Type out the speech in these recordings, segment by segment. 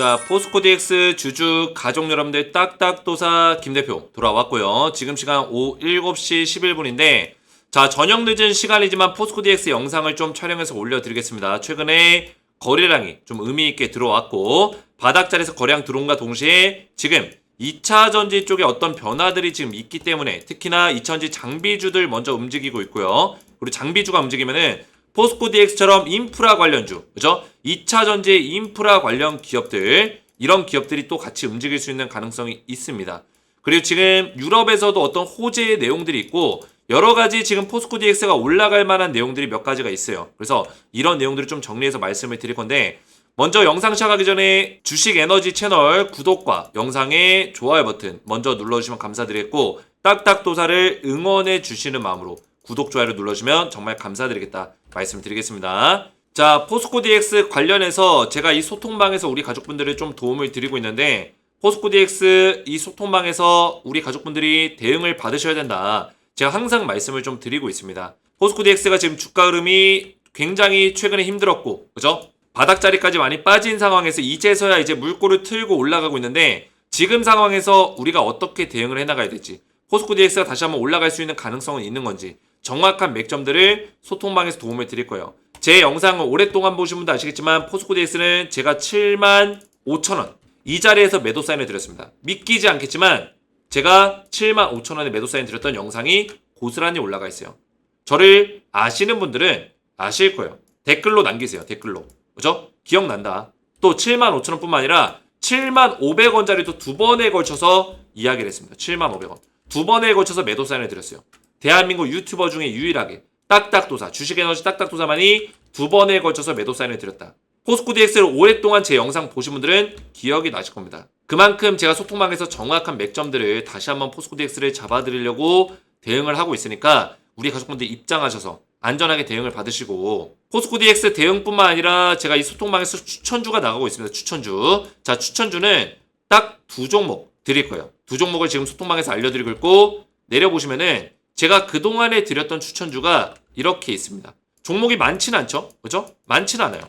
자, 포스코 DX 주주 가족 여러분들 딱딱도사 김대표 돌아왔고요. 지금 시간 오후 7시 11분인데 자, 저녁 늦은 시간이지만 포스코 DX 영상을 좀 촬영해서 올려드리겠습니다. 최근에 거래량이 좀 의미있게 들어왔고 바닥자리에서 거래량 들어온과 동시에 지금 2차전지 쪽에 어떤 변화들이 지금 있기 때문에 특히나 2차전지 장비주들 먼저 움직이고 있고요. 그리고 장비주가 움직이면은 포스코 DX처럼 인프라 관련주, 그죠? 2차 전지 인프라 관련 기업들, 이런 기업들이 또 같이 움직일 수 있는 가능성이 있습니다. 그리고 지금 유럽에서도 어떤 호재의 내용들이 있고 여러 가지 지금 포스코 DX가 올라갈 만한 내용들이 몇 가지가 있어요. 그래서 이런 내용들을 좀 정리해서 말씀을 드릴 건데 먼저 영상 시작하기 전에 주식 에너지 채널 구독과 영상의 좋아요 버튼 먼저 눌러주시면 감사드리겠고 딱딱도사를 응원해 주시는 마음으로 구독, 좋아요를 눌러주시면 정말 감사드리겠다 말씀드리겠습니다. 자, 포스코 DX 관련해서 제가 이 소통방에서 우리 가족분들을 좀 도움을 드리고 있는데 포스코 DX 이 소통방에서 우리 가족분들이 대응을 받으셔야 된다. 제가 항상 말씀을 좀 드리고 있습니다. 포스코 DX가 지금 주가 흐름이 굉장히 최근에 힘들었고, 그죠? 바닥자리까지 많이 빠진 상황에서 이제서야 이제 물꼬를 틀고 올라가고 있는데 지금 상황에서 우리가 어떻게 대응을 해나가야 될지, 포스코 DX가 다시 한번 올라갈 수 있는 가능성은 있는 건지 정확한 맥점들을 소통방에서 도움을 드릴 거예요. 제 영상을 오랫동안 보신 분도 아시겠지만 포스코 DX는 제가 75,000원 이 자리에서 매도 사인을 드렸습니다. 믿기지 않겠지만 제가 75,000원에 매도 사인 드렸던 영상이 고스란히 올라가 있어요. 저를 아시는 분들은 아실 거예요. 댓글로 남기세요. 댓글로. 그죠? 기억난다. 또 75,000원 뿐만 아니라 75,500원짜리도 두 번에 걸쳐서 이야기를 했습니다. 75,500원. 두 번에 걸쳐서 매도 사인을 드렸어요. 대한민국 유튜버 중에 유일하게 딱딱도사, 주식에너지 딱딱도사만이 두 번에 걸쳐서 매도 사인을 드렸다. 포스코 DX를 오랫동안 제 영상 보신 분들은 기억이 나실 겁니다. 그만큼 제가 소통방에서 정확한 맥점들을 다시 한번 포스코 DX를 잡아드리려고 대응을 하고 있으니까 우리 가족분들 입장하셔서 안전하게 대응을 받으시고 포스코 DX 대응뿐만 아니라 제가 이 소통방에서 추천주가 나가고 있습니다. 추천주. 자, 추천주는 딱 두 종목 드릴 거예요. 두 종목을 지금 소통방에서 알려드리고 있고 내려보시면은 제가 그동안에 드렸던 추천주가 이렇게 있습니다. 종목이 많진 않죠? 그죠? 많진 않아요.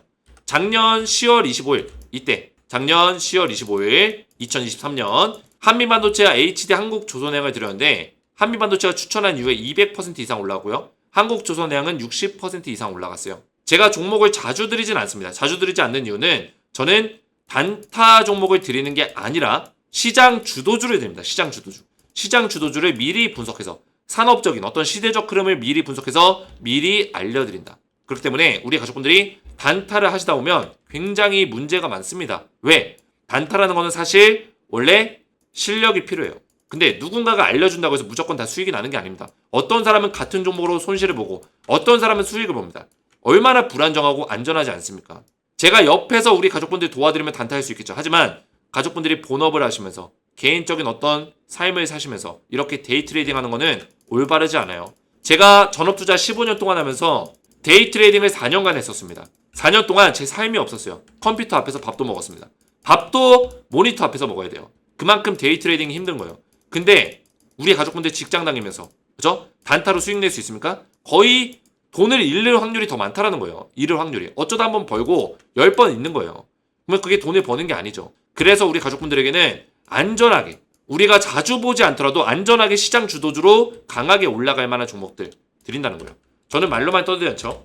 작년 10월 25일 이때 작년 10월 25일 2023년 한미반도체와 HD 한국조선해양을 드렸는데 한미반도체가 추천한 이후에 200% 이상 올라가고요. 한국조선해양은 60% 이상 올라갔어요. 제가 종목을 자주 드리진 않습니다. 자주 드리지 않는 이유는 저는 단타 종목을 드리는 게 아니라 시장 주도주를 드립니다. 시장 주도주. 시장 주도주를 미리 분석해서 산업적인 어떤 시대적 흐름을 미리 분석해서 미리 알려드린다. 그렇기 때문에 우리 가족분들이 단타를 하시다 보면 굉장히 문제가 많습니다. 왜? 단타라는 거는 사실 원래 실력이 필요해요. 근데 누군가가 알려준다고 해서 무조건 다 수익이 나는 게 아닙니다. 어떤 사람은 같은 종목으로 손실을 보고 어떤 사람은 수익을 봅니다. 얼마나 불안정하고 안전하지 않습니까? 제가 옆에서 우리 가족분들 도와드리면 단타할 수 있겠죠. 하지만 가족분들이 본업을 하시면서 개인적인 어떤 삶을 사시면서 이렇게 데이 트레이딩 하는 거는 올바르지 않아요. 제가 전업투자 15년 동안 하면서 데이 트레이딩을 4년간 했었습니다. 4년 동안 제 삶이 없었어요. 컴퓨터 앞에서 밥도 먹었습니다. 밥도 모니터 앞에서 먹어야 돼요. 그만큼 데이 트레이딩이 힘든 거예요. 근데 우리 가족분들 직장 다니면서 그죠? 단타로 수익 낼 수 있습니까? 거의 돈을 잃을 확률이 더 많다라는 거예요. 잃을 확률이. 어쩌다 한번 벌고 10번 있는 거예요. 그러면 그게 돈을 버는 게 아니죠. 그래서 우리 가족분들에게는 안전하게 우리가 자주 보지 않더라도 안전하게 시장 주도주로 강하게 올라갈 만한 종목들 드린다는 거예요. 저는 말로만 떠들지 않죠.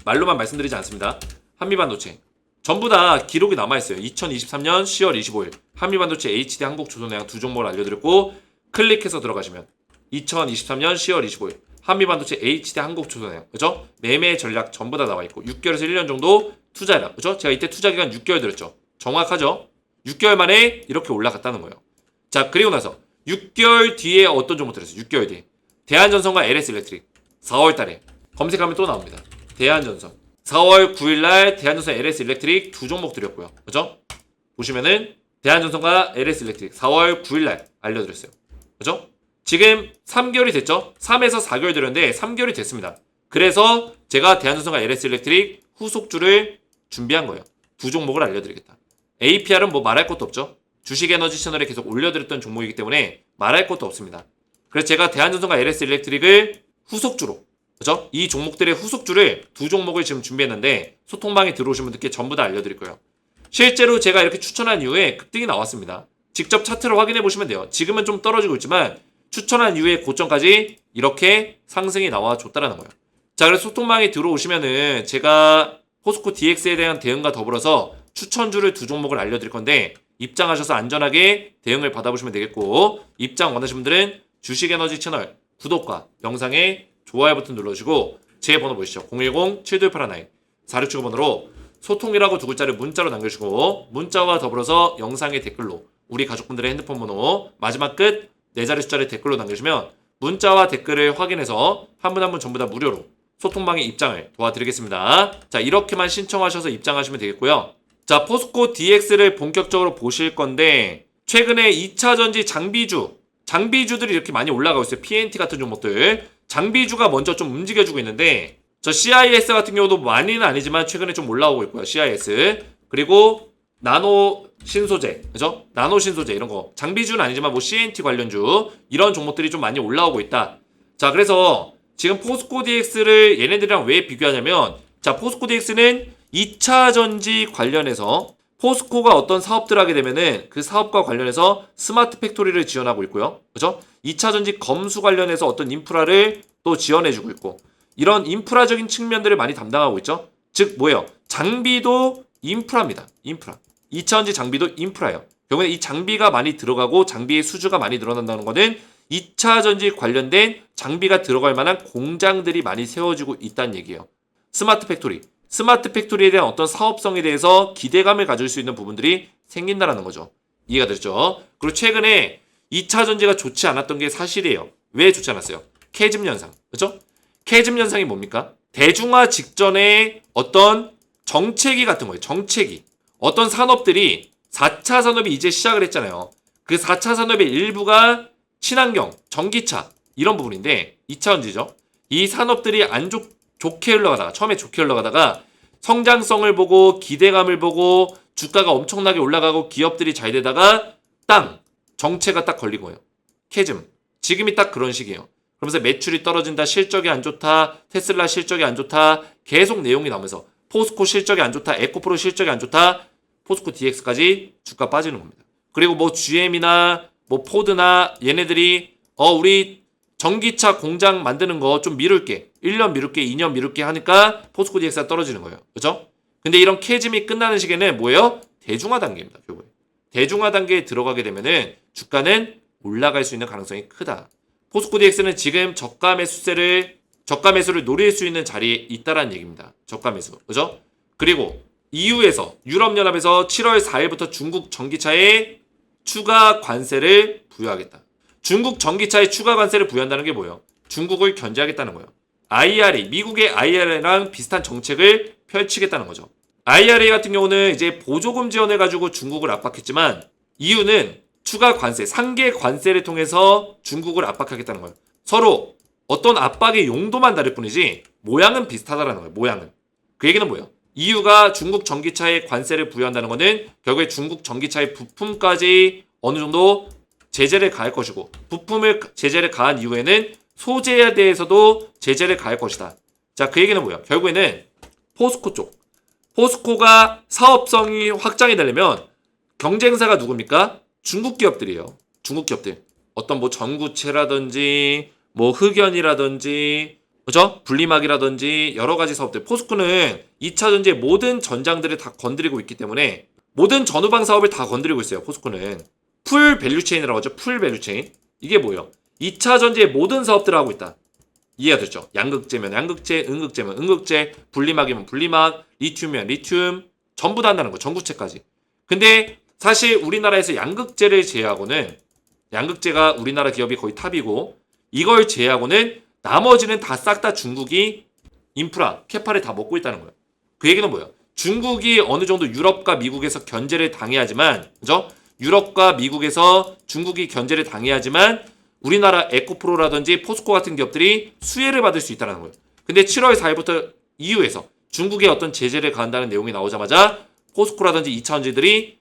말로만 말씀드리지 않습니다. 한미반도체 전부 다 기록이 남아있어요. 2023년 10월 25일 한미반도체 HD 한국조선해양 두 종목을 알려드렸고 클릭해서 들어가시면 2023년 10월 25일 한미반도체 HD 한국조선해양 그죠? 매매 전략 전부 다 나와있고 6개월에서 1년 정도 투자해라 그죠? 제가 이때 투자 기간 6개월 드렸죠. 정확하죠? 6개월 만에 이렇게 올라갔다는 거예요. 자, 그리고 나서 6개월 뒤에 어떤 종목 들었어요? 6개월 뒤에 대한전선과 LS일렉트릭 4월 달에 검색하면 또 나옵니다. 대한전선 4월 9일날 대한전선 LS일렉트릭 두 종목 드렸고요. 그죠? 보시면은 대한전선과 LS일렉트릭 4월 9일날 알려드렸어요. 그죠? 지금 3개월이 됐죠? 3에서 4개월 드렸는데 3개월이 됐습니다. 그래서 제가 대한전선과 LS일렉트릭 후속주를 준비한 거예요. 두 종목을 알려드리겠다. APR은 뭐 말할 것도 없죠. 주식에너지 채널에 계속 올려드렸던 종목이기 때문에 말할 것도 없습니다. 그래서 제가 대한전선과 LS일렉트릭을 후속주로 그죠? 이 종목들의 후속주를 두 종목을 지금 준비했는데 소통방에 들어오신 분들께 전부 다 알려드릴 거예요. 실제로 제가 이렇게 추천한 이후에 급등이 나왔습니다. 직접 차트를 확인해 보시면 돼요. 지금은 좀 떨어지고 있지만 추천한 이후에 고점까지 이렇게 상승이 나와줬다라는 거예요. 자, 그래서 소통망에 들어오시면은 제가 포스코 DX에 대한 대응과 더불어서 추천주를 두 종목을 알려드릴 건데 입장하셔서 안전하게 대응을 받아보시면 되겠고, 입장 원하시는 분들은 주식에너지 채널 구독과 영상에 좋아요 버튼 눌러주시고 제 번호 보시죠. 010-7281-9 4675번으로 소통이라고 두 글자를 문자로 남겨주시고 문자와 더불어서 영상의 댓글로 우리 가족분들의 핸드폰 번호 마지막 끝 4자리 숫자를 댓글로 남겨주시면 문자와 댓글을 확인해서 한 분 한 분 전부 다 무료로 소통방의 입장을 도와드리겠습니다. 자, 이렇게만 신청하셔서 입장하시면 되겠고요. 자, 포스코 DX를 본격적으로 보실 건데 최근에 2차전지 장비주들이 이렇게 많이 올라가고 있어요. PNT 같은 종목들. 장비주가 먼저 좀 움직여주고 있는데 저 CIS 같은 경우도 많이는 아니지만 최근에 좀 올라오고 있고요. CIS. 그리고 나노 신소재, 그죠? 나노 신소재 이런 거. 장비주는 아니지만 뭐 CNT 관련주 이런 종목들이 좀 많이 올라오고 있다. 자, 그래서 지금 포스코 DX를 얘네들이랑 왜 비교하냐면 자, 포스코 DX는 2차 전지 관련해서 포스코가 어떤 사업들을 하게 되면은 그 사업과 관련해서 스마트 팩토리를 지원하고 있고요. 그죠? 2차 전지 검수 관련해서 어떤 인프라를 또 지원해주고 있고 이런 인프라적인 측면들을 많이 담당하고 있죠. 즉 뭐예요? 장비도 인프라입니다. 인프라. 2차 전지 장비도 인프라예요. 결국에 이 장비가 많이 들어가고 장비의 수주가 많이 늘어난다는 것은 2차 전지 관련된 장비가 들어갈 만한 공장들이 많이 세워지고 있다는 얘기예요. 스마트 팩토리에 대한 어떤 사업성에 대해서 기대감을 가질 수 있는 부분들이 생긴다는 거죠. 이해가 되죠? 그리고 최근에 2차 전지가 좋지 않았던 게 사실이에요. 왜 좋지 않았어요? 캐즘 현상. 그렇죠? 캐즘 현상이 뭡니까? 대중화 직전에 어떤 정체기 같은 거예요. 정체기. 어떤 산업들이 4차 산업이 이제 시작을 했잖아요. 그 4차 산업의 일부가 친환경, 전기차 이런 부분인데 2차 전지죠. 이 산업들이 좋게 흘러가다가 처음에 좋게 흘러가다가 성장성을 보고 기대감을 보고 주가가 엄청나게 올라가고 기업들이 잘 되다가 정체가 딱 걸린 거예요. 캐즘. 지금이 딱 그런 시기예요. 그러면서 매출이 떨어진다, 실적이 안 좋다, 테슬라 실적이 안 좋다, 계속 내용이 나오면서 포스코 실적이 안 좋다, 에코프로 실적이 안 좋다, 포스코 DX까지 주가 빠지는 겁니다. 그리고 뭐 GM이나 뭐 포드나 얘네들이 우리 전기차 공장 만드는 거 좀 미룰게. 1년 미룰게, 2년 미룰게 하니까 포스코 DX가 떨어지는 거예요. 그죠? 근데 이런 캐즘이 끝나는 시기는 뭐예요? 대중화 단계입니다. 결국에. 대중화 단계에 들어가게 되면은 주가는 올라갈 수 있는 가능성이 크다. 포스코 DX는 지금 저가 매수를 노릴 수 있는 자리에 있다라는 얘기입니다. 저가 매수. 그죠? 그리고 EU에서 유럽연합에서 7월 4일부터 중국 전기차에 추가 관세를 부여하겠다. 중국 전기차에 추가 관세를 부여한다는 게 뭐예요? 중국을 견제하겠다는 거예요. 미국의 IRA랑 비슷한 정책을 펼치겠다는 거죠. IRA 같은 경우는 이제 보조금 지원을 가지고 중국을 압박했지만 EU는 추가 관세, 상계 관세를 통해서 중국을 압박하겠다는 거예요. 서로 어떤 압박의 용도만 다를 뿐이지 모양은 비슷하다라는 거예요. 모양은. 그 얘기는 뭐예요? EU가 중국 전기차에 관세를 부여한다는 것은 결국에 중국 전기차의 부품까지 어느 정도 제재를 가할 것이고 제재를 가한 이후에는 소재에 대해서도 제재를 가할 것이다. 자, 그 얘기는 뭐예요? 결국에는 포스코 쪽. 포스코가 사업성이 확장이 되려면 경쟁사가 누굽니까? 중국 기업들이에요. 중국 기업들. 어떤 뭐 전구체라든지 뭐 흑연이라든지 그죠? 분리막이라든지 여러 가지 사업들. 포스코는 2차 전지의 모든 전장들을 다 건드리고 있기 때문에 모든 전후방 사업을 다 건드리고 있어요. 포스코는. 풀 밸류체인이라고 하죠. 풀 밸류체인. 이게 뭐예요? 2차 전지의 모든 사업들을 하고 있다. 이해가 됐죠? 양극재면 양극재, 음극재면 음극재, 분리막이면 분리막, 리튬이면 리튬 전부 다 한다는 거. 전구체까지. 근데 사실 우리나라에서 양극재를 제외하고는 양극재가 우리나라 기업이 거의 탑이고 이걸 제외하고는 나머지는 다 싹 다 중국이 인프라, 캐파를 다 먹고 있다는 거예요. 그 얘기는 뭐예요? 중국이 어느 정도 유럽과 미국에서 견제를 당해야지만 그죠? 유럽과 미국에서 중국이 견제를 당해야지만 우리나라 에코프로라든지 포스코 같은 기업들이 수혜를 받을 수 있다는 거예요. 근데 7월 4일부터 EU에서 중국의 어떤 제재를 가한다는 내용이 나오자마자 포스코라든지 2차전지들이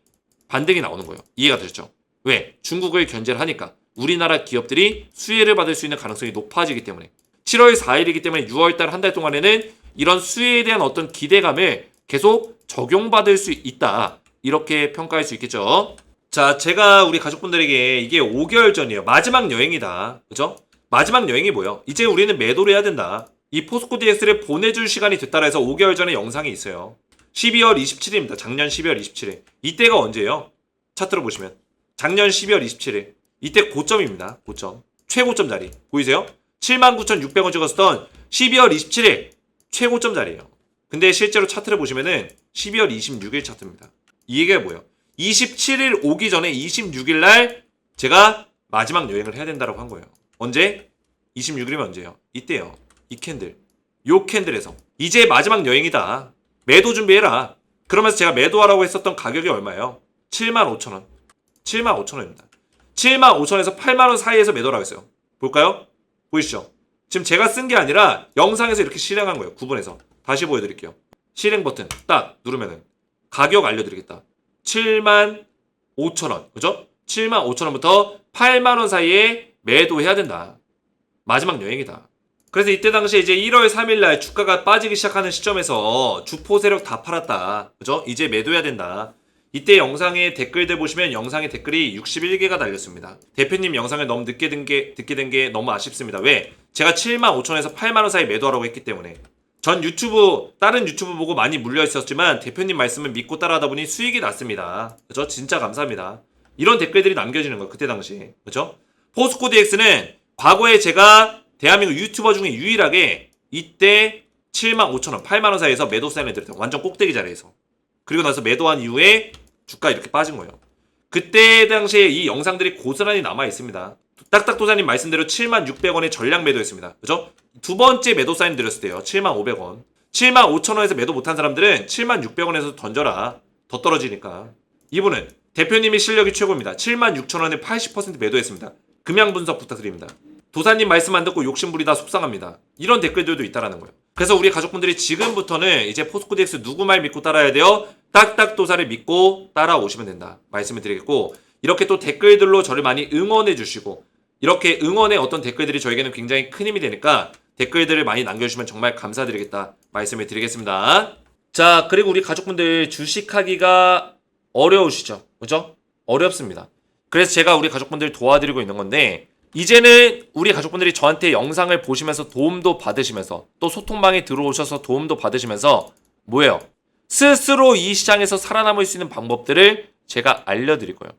반등이 나오는 거예요. 이해가 되셨죠? 왜? 중국을 견제를 하니까 우리나라 기업들이 수혜를 받을 수 있는 가능성이 높아지기 때문에 7월 4일이기 때문에 6월달 한 달 동안에는 이런 수혜에 대한 어떤 기대감을 계속 적용받을 수 있다. 이렇게 평가할 수 있겠죠. 자, 제가 우리 가족분들에게 이게 5개월 전이에요. 마지막 여행이다. 그죠? 마지막 여행이 뭐예요? 이제 우리는 매도를 해야 된다. 이 포스코 DX를 보내줄 시간이 됐다라 해서 5개월 전에 영상이 있어요. 12월 27일입니다. 작년 12월 27일. 이때가 언제예요? 차트로 보시면. 작년 12월 27일. 이때 고점입니다. 고점. 최고점 자리. 보이세요? 79,600원 찍었던 12월 27일 최고점 자리예요. 근데 실제로 차트를 보시면은 12월 26일 차트입니다. 이 얘기가 뭐예요? 27일 오기 전에 26일 날 제가 마지막 여행을 해야 된다고 한 거예요. 언제? 26일이면 언제예요? 이때요. 이 캔들. 요 캔들에서 이제 마지막 여행이다. 매도 준비해라. 그러면서 제가 매도하라고 했었던 가격이 얼마예요? 75,000원. 75,000원입니다. 75,000원에서 8만원 사이에서 매도라고 했어요. 볼까요? 보이시죠? 지금 제가 쓴 게 아니라 영상에서 이렇게 실행한 거예요. 구분해서. 다시 보여드릴게요. 실행 버튼 딱 누르면은 가격 알려드리겠다. 75,000원. 그죠? 75,000원부터 8만원 사이에 매도해야 된다. 마지막 여행이다. 그래서 이때 당시에 이제 1월 3일날 주가가 빠지기 시작하는 시점에서 주포 세력 다 팔았다. 그죠? 이제 매도해야 된다. 이때 영상에 댓글들 보시면 영상에 댓글이 61개가 달렸습니다. 대표님 영상을 너무 늦게 듣게 된 게 너무 아쉽습니다. 왜? 제가 75,000원에서 8만원 사이 매도하라고 했기 때문에. 전 유튜브, 다른 유튜브 보고 많이 물려 있었지만 대표님 말씀을 믿고 따라하다 보니 수익이 났습니다. 그죠? 진짜 감사합니다. 이런 댓글들이 남겨지는 거예요. 그때 당시에. 그죠? 포스코 DX는 과거에 제가 대한민국 유튜버 중에 유일하게 이때 75,000원, 8만원 사이에서 매도 사인을 드렸어요. 완전 꼭대기 자리에서. 그리고 나서 매도한 이후에 주가 이렇게 빠진 거예요. 그때 당시에 이 영상들이 고스란히 남아 있습니다. 딱딱도사님 말씀대로 76,600원에 전량 매도했습니다. 그죠? 두 번째 매도 사인 드렸을 때요. 75,000원. 75,000원에서 매도 못한 사람들은 76,600원에서 던져라. 더 떨어지니까. 이분은 대표님의 실력이 최고입니다. 76,000원에 80% 매도했습니다. 금양 분석 부탁드립니다. 도사님 말씀 안 듣고 욕심부리다 속상합니다. 이런 댓글들도 있다라는 거예요. 그래서 우리 가족분들이 지금부터는 이제 포스코 DX 누구 말 믿고 따라야 돼요? 딱딱도사를 믿고 따라오시면 된다. 말씀을 드리겠고, 이렇게 또 댓글들로 저를 많이 응원해 주시고, 이렇게 응원의 어떤 댓글들이 저에게는 굉장히 큰 힘이 되니까 댓글들을 많이 남겨주시면 정말 감사드리겠다 말씀을 드리겠습니다. 자, 그리고 우리 가족분들 주식하기가 어려우시죠? 그죠? 어렵습니다. 그래서 제가 우리 가족분들 도와드리고 있는 건데, 이제는 우리 가족분들이 저한테 영상을 보시면서 도움도 받으시면서 또 소통방에 들어오셔서 도움도 받으시면서 뭐예요? 스스로 이 시장에서 살아남을 수 있는 방법들을 제가 알려드릴 거예요.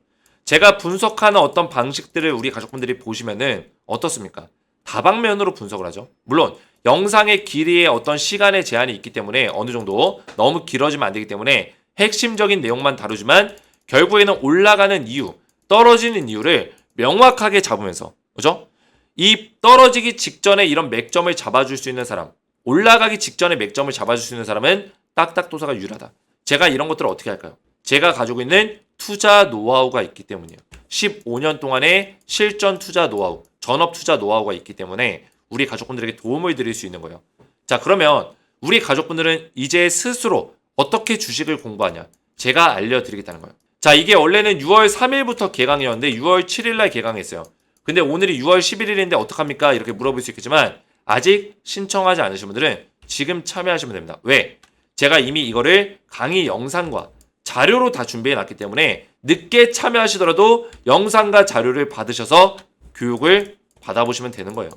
제가 분석하는 어떤 방식들을 우리 가족분들이 보시면은 어떻습니까? 다방면으로 분석을 하죠. 물론 영상의 길이에 어떤 시간의 제한이 있기 때문에 어느 정도 너무 길어지면 안 되기 때문에 핵심적인 내용만 다루지만 결국에는 올라가는 이유, 떨어지는 이유를 명확하게 잡으면서, 그죠? 이 떨어지기 직전에 이런 맥점을 잡아줄 수 있는 사람, 올라가기 직전에 맥점을 잡아줄 수 있는 사람은 딱딱도사가 유일하다. 제가 이런 것들을 어떻게 할까요? 제가 가지고 있는 투자 노하우가 있기 때문이에요. 15년 동안의 실전 투자 노하우, 전업 투자 노하우가 있기 때문에 우리 가족분들에게 도움을 드릴 수 있는 거예요. 자, 그러면 우리 가족분들은 이제 스스로 어떻게 주식을 공부하냐? 제가 알려드리겠다는 거예요. 자, 이게 원래는 6월 3일부터 개강이었는데 6월 7일날 개강했어요. 근데 오늘이 6월 11일인데 어떡합니까? 이렇게 물어볼 수 있겠지만 아직 신청하지 않으신 분들은 지금 참여하시면 됩니다. 왜? 제가 이미 이거를 강의 영상과 자료로 다 준비해 놨기 때문에 늦게 참여하시더라도 영상과 자료를 받으셔서 교육을 받아보시면 되는 거예요.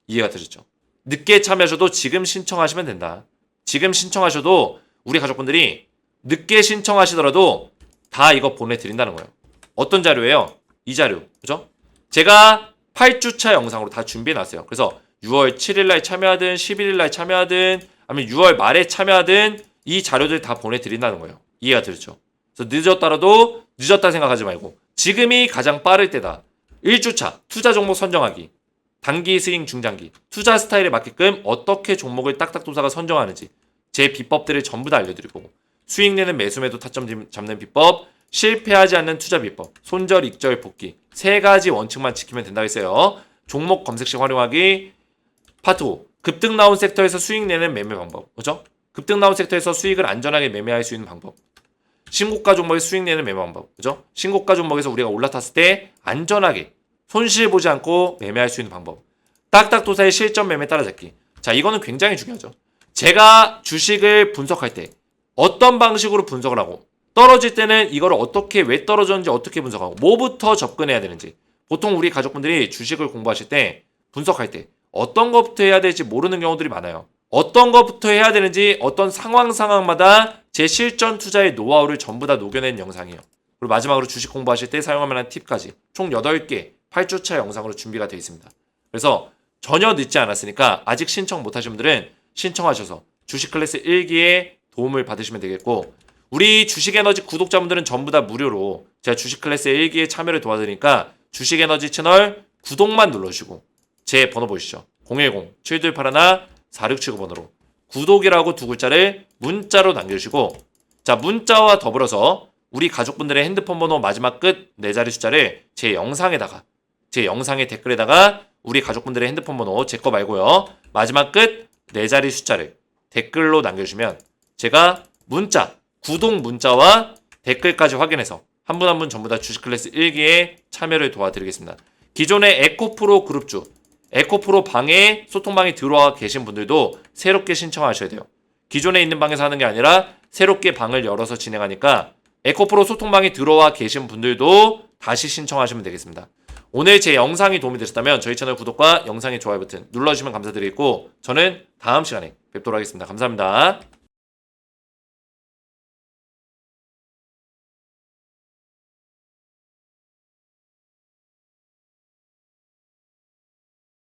이해가 되셨죠? 늦게 참여하셔도 지금 신청하시면 된다. 지금 신청하셔도 우리 가족분들이 늦게 신청하시더라도 다 이거 보내드린다는 거예요. 어떤 자료예요? 이 자료. 그죠? 제가 8주차 영상으로 다 준비해놨어요. 그래서 6월 7일날 참여하든 11일날 참여하든 아니면 6월 말에 참여하든 이 자료들 다 보내드린다는 거예요. 이해가 되죠? 그래서 늦었더라도 늦었다 생각하지 말고 지금이 가장 빠를 때다. 1주차 투자 종목 선정하기. 단기 스윙 중장기. 투자 스타일에 맞게끔 어떻게 종목을 딱딱도사가 선정하는지 제 비법들을 전부 다 알려드리고 수익 내는 매수 매도 타점 잡는 비법, 실패하지 않는 투자 비법, 손절, 익절, 복귀 3가지 원칙만 지키면 된다고 했어요. 종목 검색 시 활용하기. 파트 5. 급등 나온 섹터에서 수익 내는 매매 방법. 그죠? 급등 나온 섹터에서 수익을 안전하게 매매할 수 있는 방법. 신고가 종목에서 수익 내는 매매 방법. 그죠? 신고가 종목에서 우리가 올라탔을 때 안전하게 손실 보지 않고 매매할 수 있는 방법. 딱딱도사의 실전 매매 따라잡기. 자, 이거는 굉장히 중요하죠. 제가 주식을 분석할 때 어떤 방식으로 분석을 하고 떨어질 때는 이걸 어떻게 왜 떨어졌는지 어떻게 분석하고 뭐부터 접근해야 되는지. 보통 우리 가족분들이 주식을 공부하실 때 분석할 때 어떤 것부터 해야 될지 모르는 경우들이 많아요. 어떤 것부터 해야 되는지 어떤 상황마다 제 실전 투자의 노하우를 전부 다 녹여낸 영상이에요. 그리고 마지막으로 주식 공부하실 때 사용할 만한 팁까지 총 8개 8주차 영상으로 준비가 되어 있습니다. 그래서 전혀 늦지 않았으니까 아직 신청 못하신 분들은 신청하셔서 주식 클래스 1기에 도움을 받으시면 되겠고, 우리 주식에너지 구독자분들은 전부 다 무료로 제가 주식 클래스 1기에 참여를 도와드리니까 주식에너지 채널 구독만 눌러주시고 제 번호 보이시죠? 010-7281-4679 번호로 구독이라고 두 글자를 문자로 남겨주시고, 자, 문자와 더불어서 우리 가족분들의 핸드폰 번호 마지막 끝 4자리 숫자를 제 영상의 댓글에다가 우리 가족분들의 핸드폰 번호 제 거 말고요, 마지막 끝 4자리 숫자를 댓글로 남겨주시면 제가 문자, 구독 문자와 댓글까지 확인해서 한 분 한 분 전부 다 주식 클래스 1기에 참여를 도와드리겠습니다. 기존의 에코프로 그룹주, 에코프로 방에 소통방에 들어와 계신 분들도 새롭게 신청하셔야 돼요. 기존에 있는 방에서 하는 게 아니라 새롭게 방을 열어서 진행하니까 에코프로 소통방에 들어와 계신 분들도 다시 신청하시면 되겠습니다. 오늘 제 영상이 도움이 되셨다면 저희 채널 구독과 영상의 좋아요 버튼 눌러주시면 감사드리겠고, 저는 다음 시간에 뵙도록 하겠습니다. 감사합니다.